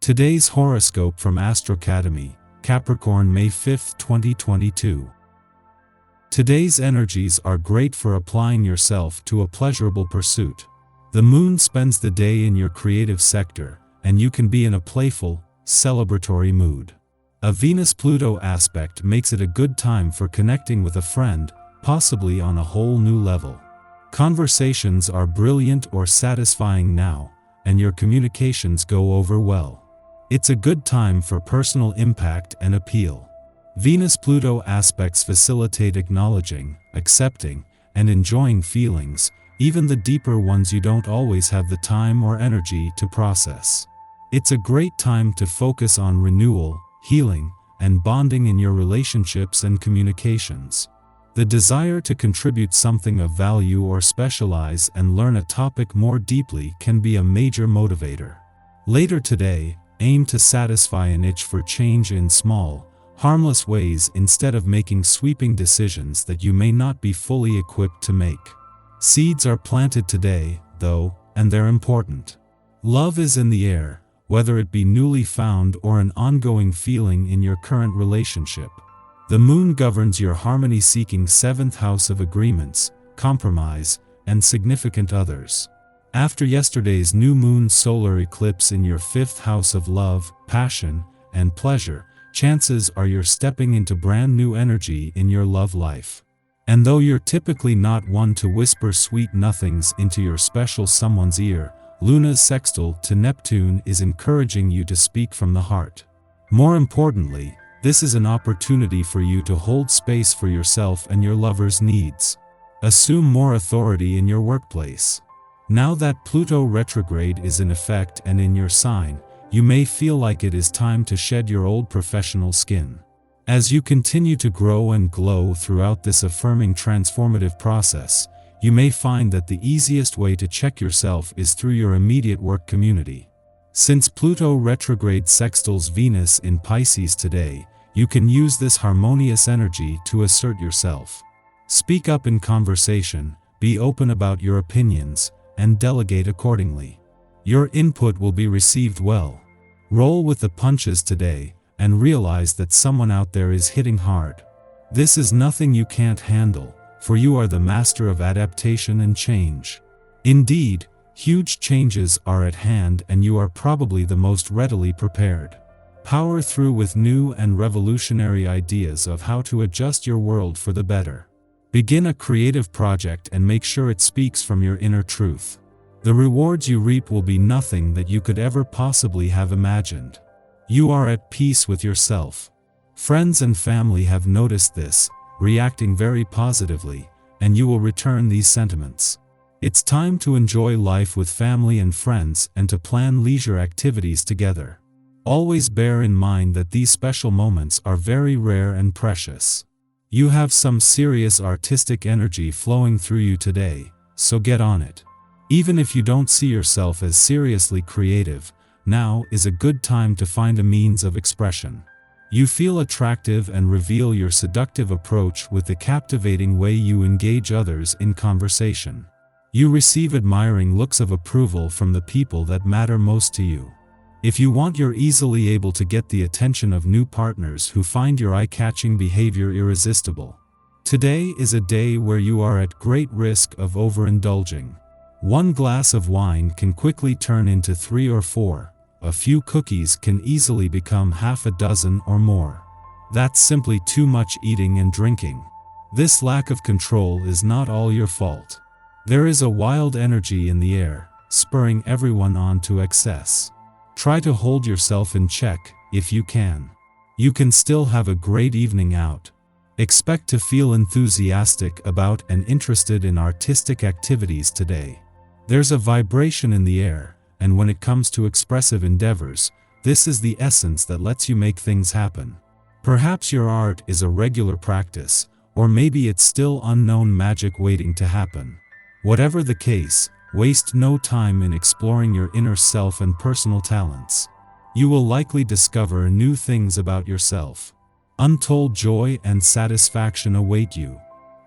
Today's horoscope from Astrocademy, Capricorn May 5, 2022. Today's energies are great for applying yourself to a pleasurable pursuit. The moon spends the day in your creative sector, and you can be in a playful, celebratory mood. A Venus-Pluto aspect makes it a good time for connecting with a friend, possibly on a whole new level. Conversations are brilliant or satisfying now, and your communications go over well. It's a good time for personal impact and appeal. Venus-Pluto aspects facilitate acknowledging, accepting, and enjoying feelings, even the deeper ones you don't always have the time or energy to process. It's a great time to focus on renewal, healing, and bonding in your relationships and communications. The desire to contribute something of value or specialize and learn a topic more deeply can be a major motivator. Later today, aim to satisfy an itch for change in small, harmless ways instead of making sweeping decisions that you may not be fully equipped to make. Seeds are planted today, though, and they're important. Love is in the air, whether it be newly found or an ongoing feeling in your current relationship. The moon governs your harmony-seeking 7th house of agreements, compromise, and significant others. After yesterday's new moon solar eclipse in your 5th house of love, passion, and pleasure, chances are you're stepping into brand new energy in your love life. And though you're typically not one to whisper sweet nothings into your special someone's ear, Luna's sextile to Neptune is encouraging you to speak from the heart. More importantly, this is an opportunity for you to hold space for yourself and your lover's needs. Assume more authority in your workplace. Now that Pluto retrograde is in effect and in your sign, you may feel like it is time to shed your old professional skin. As you continue to grow and glow throughout this affirming transformative process, you may find that the easiest way to check yourself is through your immediate work community. Since Pluto retrograde sextiles Venus in Pisces today, you can use this harmonious energy to assert yourself. Speak up in conversation, be open about your opinions, and delegate accordingly. Your input will be received well. Roll with the punches today, and realize that someone out there is hitting hard. This is nothing you can't handle, for you are the master of adaptation and change. Indeed, huge changes are at hand and you are probably the most readily prepared. Power through with new and revolutionary ideas of how to adjust your world for the better. Begin a creative project and make sure it speaks from your inner truth. The rewards you reap will be nothing that you could ever possibly have imagined. You are at peace with yourself. Friends and family have noticed this, reacting very positively, and you will return these sentiments. It's time to enjoy life with family and friends and to plan leisure activities together. Always bear in mind that these special moments are very rare and precious. You have some serious artistic energy flowing through you today, so get on it. Even if you don't see yourself as seriously creative, now is a good time to find a means of expression. You feel attractive and reveal your seductive approach with the captivating way you engage others in conversation. You receive admiring looks of approval from the people that matter most to you. If you want, you're easily able to get the attention of new partners who find your eye-catching behavior irresistible. Today is a day where you are at great risk of overindulging. One glass of wine can quickly turn into 3 or 4. A few cookies can easily become half a dozen or more. That's simply too much eating and drinking. This lack of control is not all your fault. There is a wild energy in the air, spurring everyone on to excess. Try to hold yourself in check, if you can. You can still have a great evening out. Expect to feel enthusiastic about and interested in artistic activities today. There's a vibration in the air, and when it comes to expressive endeavors, this is the essence that lets you make things happen. Perhaps your art is a regular practice, or maybe it's still unknown magic waiting to happen. Whatever the case, waste no time in exploring your inner self and personal talents. You will likely discover new things about yourself. Untold joy and satisfaction await you.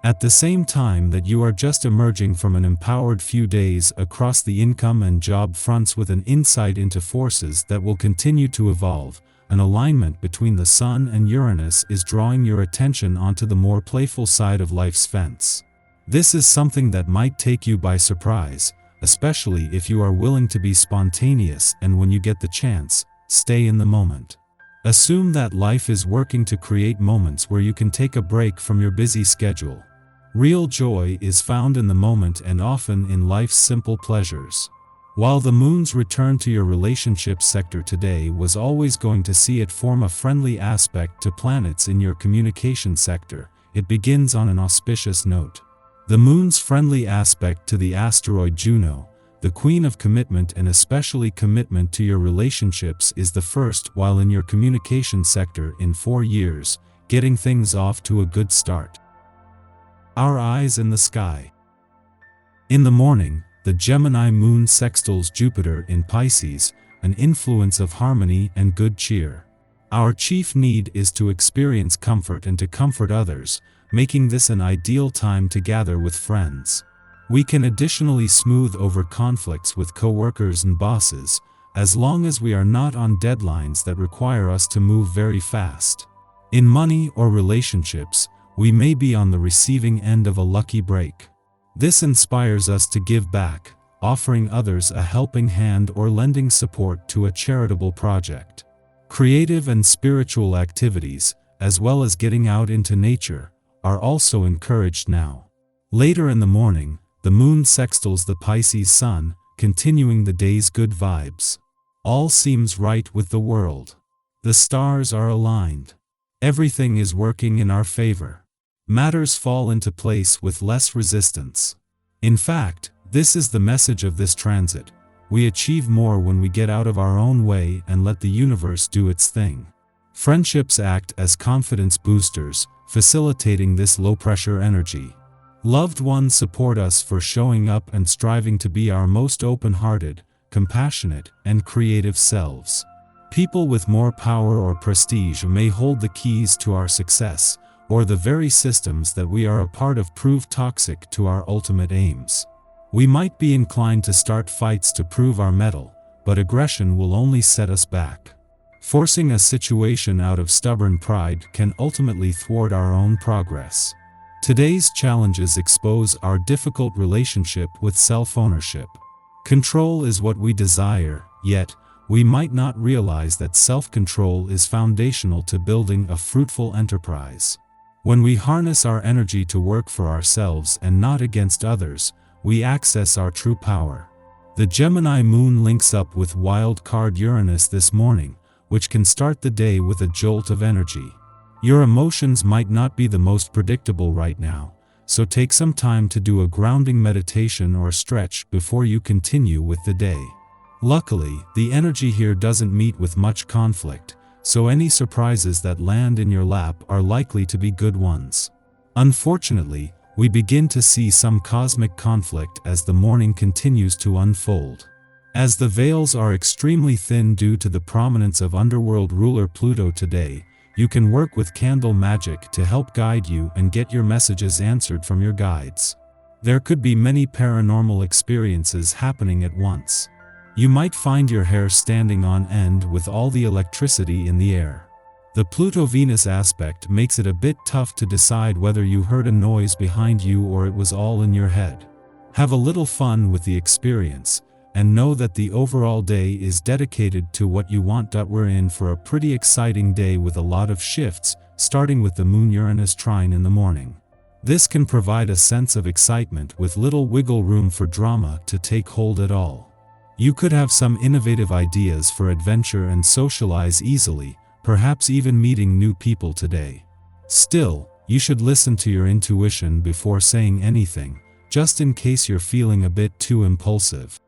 At the same time that you are just emerging from an empowered few days across the income and job fronts with an insight into forces that will continue to evolve, an alignment between the Sun and Uranus is drawing your attention onto the more playful side of life's fence. This is something that might take you by surprise, especially if you are willing to be spontaneous, and when you get the chance, stay in the moment. Assume that life is working to create moments where you can take a break from your busy schedule. Real joy is found in the moment and often in life's simple pleasures. While the moon's return to your relationship sector today was always going to see it form a friendly aspect to planets in your communication sector, it begins on an auspicious note. The moon's friendly aspect to the asteroid Juno, the queen of commitment and especially commitment to your relationships, is the first while in your communication sector in 4 years, getting things off to a good start. Our eyes in the sky. In the morning, the Gemini moon sextiles Jupiter in Pisces, an influence of harmony and good cheer. Our chief need is to experience comfort and to comfort others, making this an ideal time to gather with friends. We can additionally smooth over conflicts with coworkers and bosses, as long as we are not on deadlines that require us to move very fast. In money or relationships, we may be on the receiving end of a lucky break. This inspires us to give back, offering others a helping hand or lending support to a charitable project. Creative and spiritual activities, as well as getting out into nature, are also encouraged now. Later in the morning, the moon sextiles the Pisces sun, continuing the day's good vibes. All seems right with the world. The stars are aligned. Everything is working in our favor. Matters fall into place with less resistance. In fact, this is the message of this transit. We achieve more when we get out of our own way and let the universe do its thing. Friendships act as confidence boosters, facilitating this low-pressure energy. Loved ones support us for showing up and striving to be our most open-hearted, compassionate, and creative selves. People with more power or prestige may hold the keys to our success, or the very systems that we are a part of prove toxic to our ultimate aims. We might be inclined to start fights to prove our mettle, but aggression will only set us back. Forcing a situation out of stubborn pride can ultimately thwart our own progress. Today's challenges expose our difficult relationship with self-ownership. Control is what we desire, yet, we might not realize that self-control is foundational to building a fruitful enterprise. When we harness our energy to work for ourselves and not against others, we access our true power. The Gemini moon links up with wild card Uranus this morning, which can start the day with a jolt of energy. Your emotions might not be the most predictable right now, so take some time to do a grounding meditation or stretch before you continue with the day. Luckily, the energy here doesn't meet with much conflict, so any surprises that land in your lap are likely to be good ones. Unfortunately, we begin to see some cosmic conflict as the morning continues to unfold. As the veils are extremely thin due to the prominence of underworld ruler Pluto today, you can work with candle magic to help guide you and get your messages answered from your guides. There could be many paranormal experiences happening at once. You might find your hair standing on end with all the electricity in the air. The Pluto-Venus aspect makes it a bit tough to decide whether you heard a noise behind you or it was all in your head. Have a little fun with the experience, and know that the overall day is dedicated to what you want. We're in for a pretty exciting day with a lot of shifts, starting with the Moon-Uranus trine in the morning. This can provide a sense of excitement with little wiggle room for drama to take hold at all. You could have some innovative ideas for adventure and socialize easily, perhaps even meeting new people today. Still, you should listen to your intuition before saying anything, just in case you're feeling a bit too impulsive.